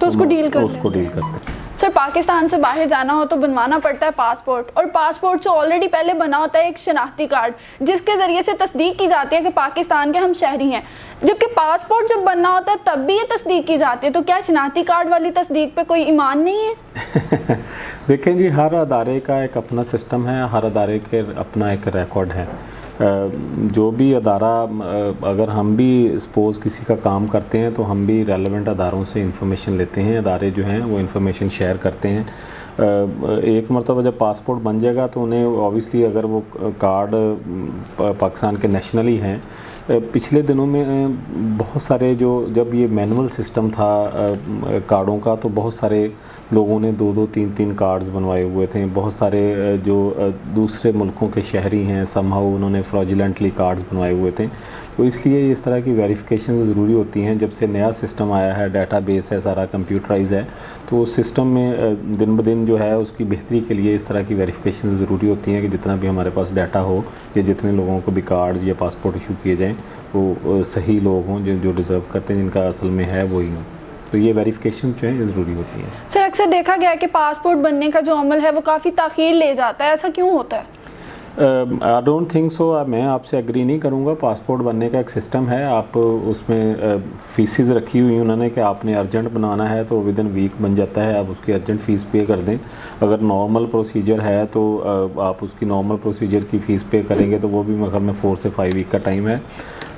تو اس کو ڈیل کرتے ہیں. سر پاکستان سے باہر جانا ہو تو بنوانا پڑتا ہے پاسپورٹ, اور پاسپورٹ سے آلریڈی پہلے بنا ہوتا ہے ایک شناختی کارڈ جس کے ذریعے سے تصدیق کی جاتی ہے کہ پاکستان کے ہم شہری ہیں, جبکہ پاسپورٹ جب بننا ہوتا ہے تب بھی یہ تصدیق کی جاتی ہے, تو کیا شناختی کارڈ والی تصدیق پہ کوئی ایمان نہیں ہے؟ دیکھیں جی, ہر ادارے کا ایک اپنا سسٹم ہے, ہر ادارے کے اپنا ایک ریکارڈ ہے. جو بھی ادارہ, اگر ہم بھی سپوز کسی کا کام کرتے ہیں تو ہم بھی ریلیونٹ اداروں سے انفارمیشن لیتے ہیں, ادارے جو ہیں وہ انفارمیشن شیئر کرتے ہیں. ایک مرتبہ جب پاسپورٹ بن جائے گا تو انہیں اوبیسلی اگر وہ کارڈ پاکستان کے نیشنلی ہیں, پچھلے دنوں میں بہت سارے جب یہ مینول سسٹم تھا کارڈوں کا, تو بہت سارے لوگوں نے 2-2 3-3 کارڈز بنوائے ہوئے تھے. بہت سارے جو دوسرے ملکوں کے شہری ہیں سمہاؤ انہوں نے فراڈیلنٹلی کارڈز بنوائے ہوئے تھے. تو اس لیے اس طرح کی ویریفیکیشن ضروری ہوتی ہیں. جب سے نیا سسٹم آیا ہے, ڈیٹا بیس ہے, سارا کمپیوٹرائز ہے, تو اس سسٹم میں دن بدن جو ہے اس کی بہتری کے لیے اس طرح کی ویریفیکیشن ضروری ہوتی ہیں کہ جتنا بھی ہمارے پاس ڈیٹا ہو یا جتنے لوگوں کو بھی کارڈز یا پاسپورٹ ایشو کیے جائیں وہ صحیح لوگ ہوں جو ڈیزرو کرتے ہیں, جن کا اصل میں ہے وہی ہوں. تو یہ ویریفیکیشن جو ہے یہ ضروری ہوتی ہے. سر اکثر دیکھا گیا ہے کہ پاسپورٹ بننے کا جو عمل ہے وہ کافی تاخیر لے جاتا ہے, ایسا کیوں ہوتا ہے؟ I don't think so. میں آپ سے ایگری نہیں کروں گا. پاسپورٹ بننے کا ایک سسٹم ہے, آپ اس میں فیسز رکھی ہوئی انہوں نے کہ آپ نے ارجنٹ بنانا ہے تو ود ان ویک بن جاتا ہے, آپ اس کی ارجنٹ فیس پے کر دیں. اگر نارمل پروسیجر ہے تو آپ اس کی نارمل پروسیجر کی فیس پے کریں گے تو وہ بھی میرے خیال میں 4 سے 5 ویک کا ٹائم ہے.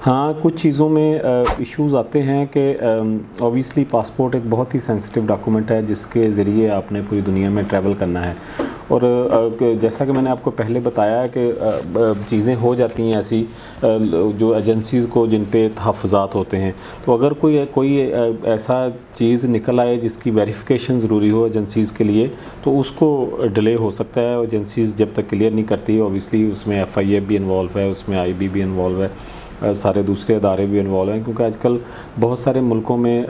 ہاں, کچھ چیزوں میں ایشوز آتے ہیں کہ اوبیسلی پاسپورٹ ایک بہت ہی سینسٹیو ڈاکومنٹ ہے جس کے ذریعے آپ نے پوری دنیا میں ٹریول کرنا ہے. اور جیسا کہ میں نے آپ کو پہلے بتایا کہ چیزیں ہو جاتی ہیں ایسی جو ایجنسیز کو جن پہ تحفظات ہوتے ہیں, تو اگر کوئی ایسا چیز نکل آئے جس کی ویریفیکیشن ضروری ہو ایجنسیز کے لیے تو اس کو ڈیلے ہو سکتا ہے. ایجنسیز جب تک کلیئر نہیں کرتی, اوبیسلی اس میں FIA بھی انوالو ہے, اس میں IB بھی انوالو ہے, سارے دوسرے ادارے بھی انوالو ہیں, کیونکہ آج کل بہت سارے ملکوں میں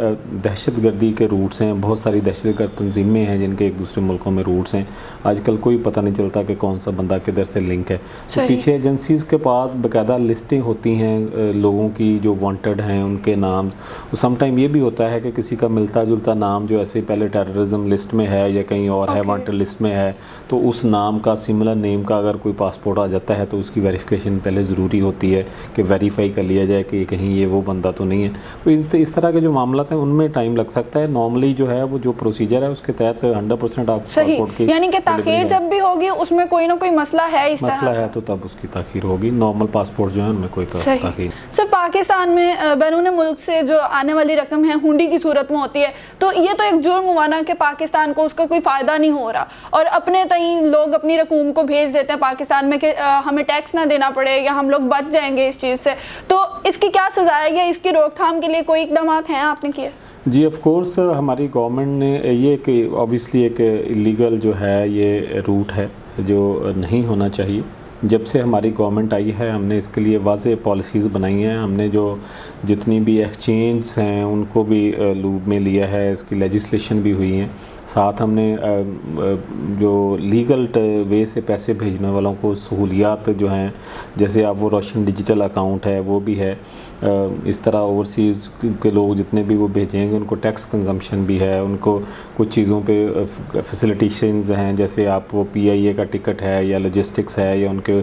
دہشت گردی کے روٹس ہیں, بہت ساری دہشت گرد تنظیمیں ہیں جن کے ایک دوسرے ملکوں میں روٹس ہیں. آج کل کوئی پتہ نہیں چلتا کہ کون سا بندہ کدھر سے لنک ہے. تو پیچھے ایجنسیز کے پاس باقاعدہ لسٹیں ہوتی ہیں لوگوں کی جو وانٹڈ ہیں, ان کے نام. سم ٹائم یہ بھی ہوتا ہے کہ کسی کا ملتا جلتا نام جو ایسے پہلے ٹیررزم لسٹ میں ہے یا کہیں اور ہے وانٹڈ لسٹ میں ہے, تو اس نام کا سملر نیم کا اگر کوئی پاسپورٹ آ جاتا ہے تو اس کی ویریفیکیشن پہلے ضروری ہوتی ہے کہ ویریفائی کر لیا جائے کہ کہیں یہ وہ بندہ تو نہیں ہے. تو اس طرح کے جو معاملات ہیں ان میں ٹائم لگ سکتا ہے. نارملی جو ہے وہ جو پروسیجر ہے اس کے تحت 100% آپ پاسپورٹ کی, یعنی کہ تاخیر جب بھی ہوگی اس میں کوئی نہ کوئی مسئلہ ہے, اس مسئلہ ہے تو تب اس کی تاخیر ہوگی. نارمل پاسپورٹ جو ہے ان میں کوئی تاخیر. سر پاکستان میں بیرون ملک سے جو آنے والی رقم ہے ہنڈی کی صورت میں ہوتی ہے, تو یہ تو ایک جرم ہوا نا کہ پاکستان کو اس کا کوئی فائدہ نہیں ہو رہا, اور اپنے تئیں لوگ اپنی رقوم کو بھیج دیتے ہیں پاکستان میں کہ ہمیں ٹیکس نہ دینا پڑے یا ہم لوگ بچ جائیں گے اس چیز سے. تو اس کی کیا سزا ہے, یا اس کی روک تھام کے لیے کوئی اقدامات ہیں آپ نے کیے؟ جی آف کورس ہماری گورنمنٹ نے یہ کہ اوبیسلی ایک لیگل جو ہے یہ روٹ ہے جو نہیں ہونا چاہیے. جب سے ہماری گورنمنٹ آئی ہے ہم نے اس کے لیے واضح پالیسیز بنائی ہیں. ہم نے جو جتنی بھی ایکسچینجز ہیں ان کو بھی لوپ میں لیا ہے, اس کی لیجسلیشن بھی ہوئی ہیں. ساتھ ہم نے جو لیگل وے سے پیسے بھیجنے والوں کو سہولیات جو ہیں, جیسے آپ وہ روشن ڈیجیٹل اکاؤنٹ ہے وہ بھی ہے. اس طرح اوورسیز کے لوگ جتنے بھی وہ بھیجیں گے ان کو ٹیکس کنزمپشن بھی ہے, ان کو کچھ چیزوں پہ فیسلٹیشنز ہیں, جیسے آپ وہ PIA کا ٹکٹ ہے یا لاجسٹکس ہے یا ان کے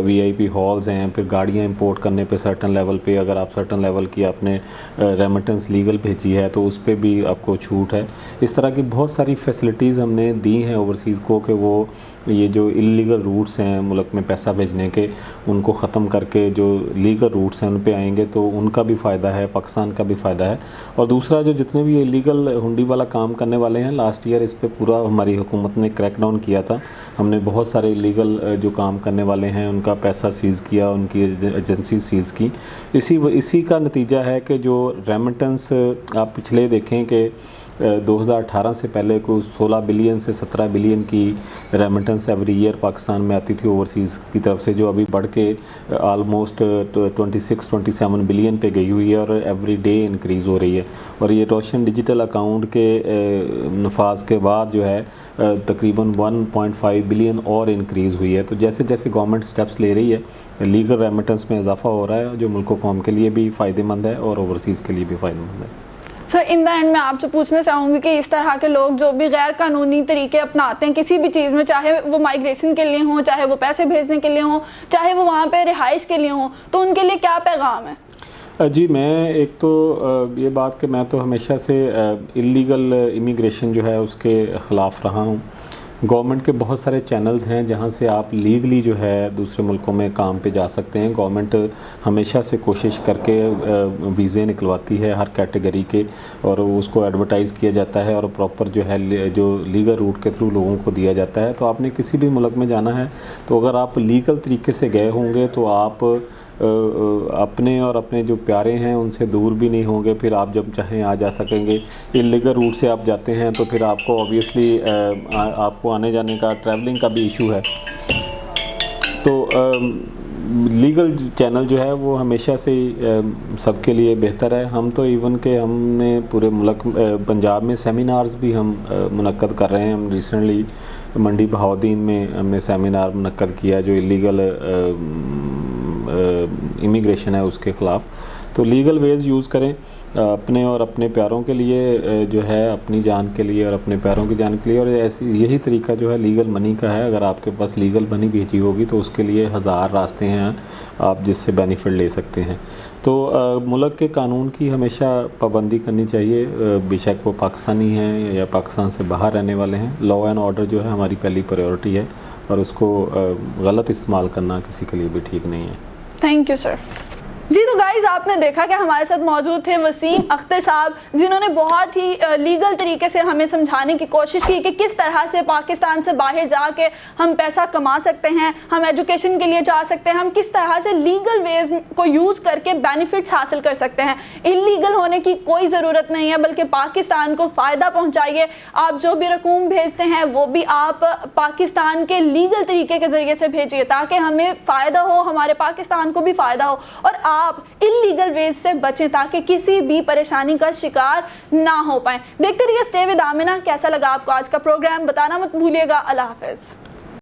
VIP ہالز ہیں. پھر گاڑیاں امپورٹ کرنے پہ سرٹن لیول پہ اگر آپ سرٹن لیول کی آپ نے ریمیٹنس لیگل بھیجی ہے تو اس پہ بھی آپ کو چھوٹ ہے. اس طرح کی بہت ساری فیسلٹیز ہم نے دی ہیں اوورسیز کو کہ وہ یہ جو انلیگل روٹس ہیں ملک میں پیسہ بھیجنے کے ان کو ختم کر کے جو لیگل روٹس ہیں ان پہ آئیں گے تو ان کا بھی فائدہ ہے, پاکستان کا بھی فائدہ ہے. اور دوسرا جو جتنے بھی انلیگل ہنڈی والا کام کرنے والے ہیں, لاسٹ ایئر اس پہ پورا ہماری حکومت نے کریک ڈاؤن کیا تھا. ہم نے بہت سارے انلیگل جو کام کرنے والے ہیں ان کا پیسہ سیز کیا, ان کی ایجنسی سیز کی. اسی کا نتیجہ ہے کہ جو ریمیٹنس آپ پچھلے دیکھیں کہ 2018 سے پہلے کو 16 بلین سے 17 بلین کی ریمیٹنس ایوری ایئر پاکستان میں آتی تھی اوورسیز کی طرف سے, جو ابھی بڑھ کے آلموسٹ 26-27 بلین پہ گئی ہوئی ہے اور ایوری ڈے انکریز ہو رہی ہے. اور یہ روشن ڈیجیٹل اکاؤنٹ کے نفاذ کے بعد جو ہے تقریباً 1.5 بلین اور انکریز ہوئی ہے. تو جیسے جیسے گورنمنٹ سٹیپس لے رہی ہے لیگل ریمیٹنس میں اضافہ ہو رہا ہے جو ملک و قوم کے لیے بھی فائدہ مند ہے اور اوورسیز کے لیے بھی فائدہ مند ہے. سر ان دا اینڈ میں آپ سے پوچھنا چاہوں گی کہ اس طرح کے لوگ جو بھی غیر قانونی طریقے اپناتے ہیں کسی بھی چیز میں، چاہے وہ مائیگریشن کے لیے ہوں، چاہے وہ پیسے بھیجنے کے لیے ہوں، چاہے وہ وہاں پہ رہائش کے لیے ہوں، تو ان کے لیے کیا پیغام ہے؟ جی میں ایک تو یہ بات کہ میں تو ہمیشہ سے اللیگل امیگریشن جو ہے اس کے خلاف رہا ہوں. گورنمنٹ کے بہت سارے چینلز ہیں جہاں سے آپ لیگلی جو ہے دوسرے ملکوں میں کام پہ جا سکتے ہیں. گورنمنٹ ہمیشہ سے کوشش کر کے ویزے نکلواتی ہے ہر کیٹیگری کے، اور اس کو ایڈورٹائز کیا جاتا ہے اور پراپر جو ہے جو لیگل روٹ کے تھرو لوگوں کو دیا جاتا ہے. تو آپ نے کسی بھی ملک میں جانا ہے تو اگر آپ لیگل طریقے سے گئے ہوں گے تو آپ اپنے اور اپنے جو پیارے ہیں ان سے دور بھی نہیں ہوں گے. پھر آپ جب چاہیں آ جا سکیں گے. اللیگل روٹ سے آپ جاتے ہیں تو پھر آپ کو اوبیسلی آپ کو آنے جانے کا ٹریولنگ کا بھی ایشو ہے. تو لیگل چینل جو ہے وہ ہمیشہ سے سب کے لیے بہتر ہے. ہم تو ایون کہ ہم نے پورے ملک پنجاب میں سیمینارز بھی ہم منعقد کر رہے ہیں. ہم ریسنٹلی منڈی بہاؤدین میں ہم نے سیمینار منعقد کیا جو اللیگل امیگریشن ہے اس کے خلاف. تو لیگل ویز یوز کریں اپنے اور اپنے پیاروں کے لیے جو ہے، اپنی جان کے لیے اور اپنے پیاروں کی جان کے لیے. اور ایسی یہی طریقہ جو ہے لیگل منی کا ہے. اگر آپ کے پاس لیگل منی بھیجی ہوگی تو اس کے لیے ہزار راستے ہیں آپ جس سے بینیفٹ لے سکتے ہیں. تو ملک کے قانون کی ہمیشہ پابندی کرنی چاہیے، بے شک وہ پاکستانی ہیں یا پاکستان سے باہر رہنے والے ہیں. لا اینڈ آرڈر جو ہے ہماری پہلی پریورٹی ہے، اور اس کو غلط استعمال کرنا کسی کے لیے بھی ٹھیک نہیں ہے. Thank you sir. جی تو گائز آپ نے دیکھا کہ ہمارے ساتھ موجود تھے وسیم اختر صاحب، جنہوں نے بہت ہی لیگل طریقے سے ہمیں سمجھانے کی کوشش کی کہ کس طرح سے پاکستان سے باہر جا کے ہم پیسہ کما سکتے ہیں، ہم ایجوکیشن کے لیے جا سکتے ہیں، ہم کس طرح سے لیگل ویز کو یوز کر کے بینیفٹس حاصل کر سکتے ہیں. انلیگل ہونے کی کوئی ضرورت نہیں ہے، بلکہ پاکستان کو فائدہ پہنچائیے. آپ جو بھی رقوم بھیجتے ہیں وہ بھی آپ پاکستان کے لیگل طریقے کے ذریعے سے بھیجیے تاکہ ہمیں فائدہ ہو، ہمارے پاکستان کو بھی فائدہ ہو، اور آپ انلیگل ویز سے بچیں تاکہ کسی بھی پریشانی کا شکار نہ ہو پائیں. دیکھتے رہیے اسٹے ود آمنہ. کیسا لگا آپ کو آج کا پروگرام بتانا مت بھولیے گا. اللہ حافظ.